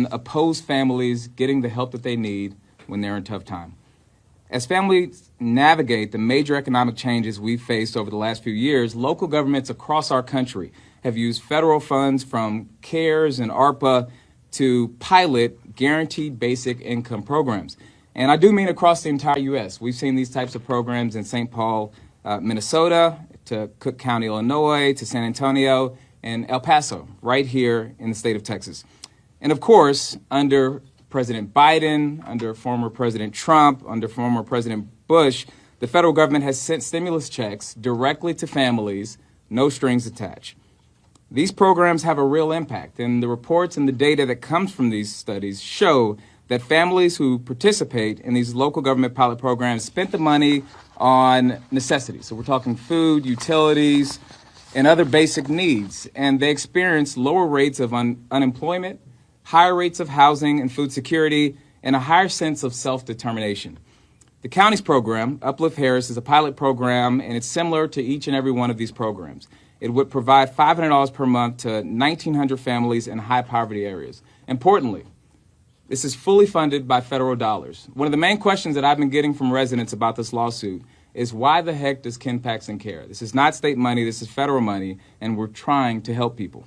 and oppose families getting the help that they need when they're in tough time. As families navigate the major economic changes we've faced over the last few years, local governments across our country have used federal funds from CARES and ARPA to pilot guaranteed basic income programs. And I do mean across the entire U.S. We've seen these types of programs in St. Paul, Minnesota, to Cook County, Illinois, to San Antonio, and El Paso, right here in the state of Texas. And of course, under President Biden, under former President Trump, under former President Bush, the federal government has sent stimulus checks directly to families, no strings attached. These programs have a real impact, and the reports and the data that comes from these studies show that families who participate in these local government pilot programs spent the money on necessities. So we're talking food, utilities, and other basic needs, and they experience lower rates of unemployment, higher rates of housing and food security, and a higher sense of self-determination. The county's program, Uplift Harris, is a pilot program, and it's similar to each and every one of these programs. It would provide $500 per month to 1,900 families in high-poverty areas. Importantly, this is fully funded by federal dollars. One of the main questions that I've been getting from residents about this lawsuit is why the heck does Ken Paxton care? This is not state money, this is federal money, and we're trying to help people.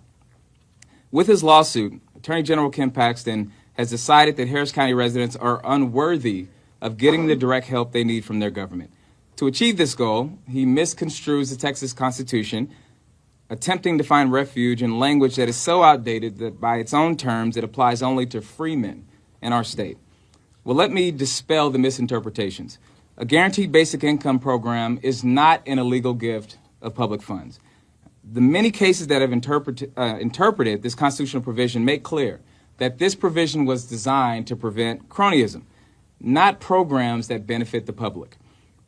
With his lawsuit, Attorney General Ken Paxton has decided that Harris County residents are unworthy of getting the direct help they need from their government. To achieve this goal, he misconstrues the Texas Constitution, attempting to find refuge in language that is so outdated that by its own terms it applies only to freemen in our state. Well, let me dispel the misinterpretations. A guaranteed basic income program is not an illegal gift of public funds. The many cases that have interpreted this constitutional provision make clear that this provision was designed to prevent cronyism, not programs that benefit the public.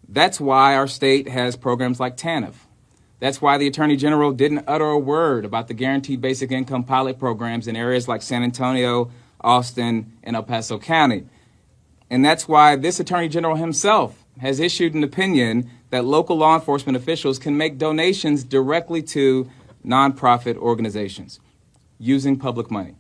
That's why our state has programs like TANF. That's why the Attorney General didn't utter a word about the guaranteed basic income pilot programs in areas like San Antonio, Austin, and El Paso County. And that's why this Attorney General himself has issued an opinion that local law enforcement officials can make donations directly to nonprofit organizations using public money.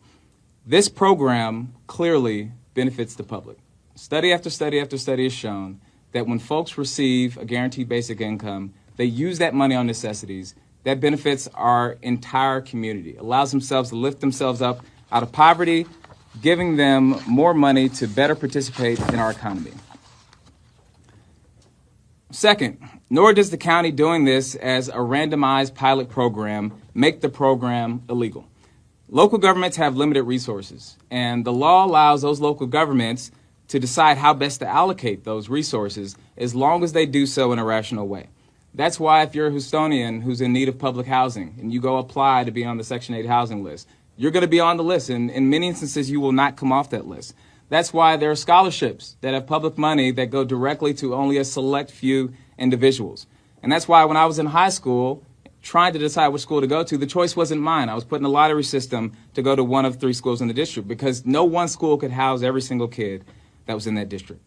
This program clearly benefits the public. Study after study after study has shown that when folks receive a guaranteed basic income, they use that money on necessities. That benefits our entire community, allows themselves to lift themselves up out of poverty, giving them more money to better participate in our economy. Second, nor does the county doing this as a randomized pilot program make the program illegal. Local governments have limited resources, and the law allows those local governments to decide how best to allocate those resources as long as they do so in a rational way. That's why if you're a Houstonian who's in need of public housing and you go apply to be on the Section 8 housing list, you're going to be on the list, and in many instances you will not come off that list. That's why there are scholarships that have public money that go directly to only a select few individuals. And that's why when I was in high school trying to decide which school to go to, the choice wasn't mine. I was put in the lottery system to go to one of 3 schools in the district because no one school could house every single kid that was in that district.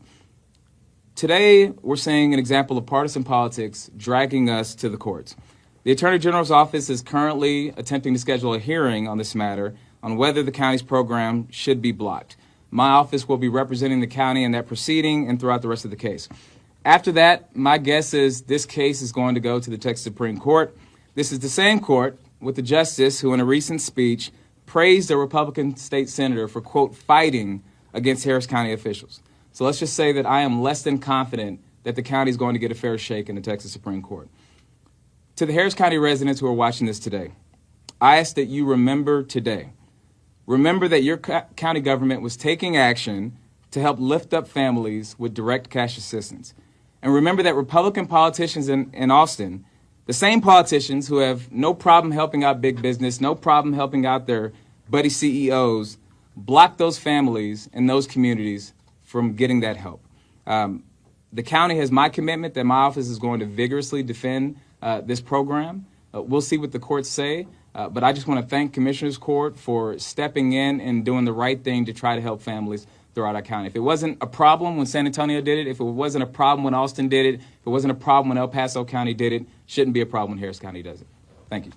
Today, we're seeing an example of partisan politics dragging us to the courts. The Attorney General's office is currently attempting to schedule a hearing on this matter on whether the county's program should be blocked. My office will be representing the county in that proceeding and throughout the rest of the case. After that, my guess is this case is going to go to the Texas Supreme Court. This is the same court with the justice who in a recent speech praised a Republican state senator for, quote, fighting against Harris County officials. So let's just say that I am less than confident that the county is going to get a fair shake in the Texas Supreme Court. To the Harris County residents who are watching this today, I ask that you remember today. Remember that your county government was taking action to help lift up families with direct cash assistance. And remember that Republican politicians in Austin, the same politicians who have no problem helping out big business, no problem helping out their buddy CEOs, block those families and those communities from getting that help. The county has my commitment that my office is going to vigorously defend this program. We'll see what the courts say, but I just want to thank Commissioner's Court for stepping in and doing the right thing to try to help families throughout our county. If it wasn't a problem when San Antonio did it, if it wasn't a problem when Austin did it, if it wasn't a problem when El Paso County did it, shouldn't be a problem when Harris County does it. Thank you.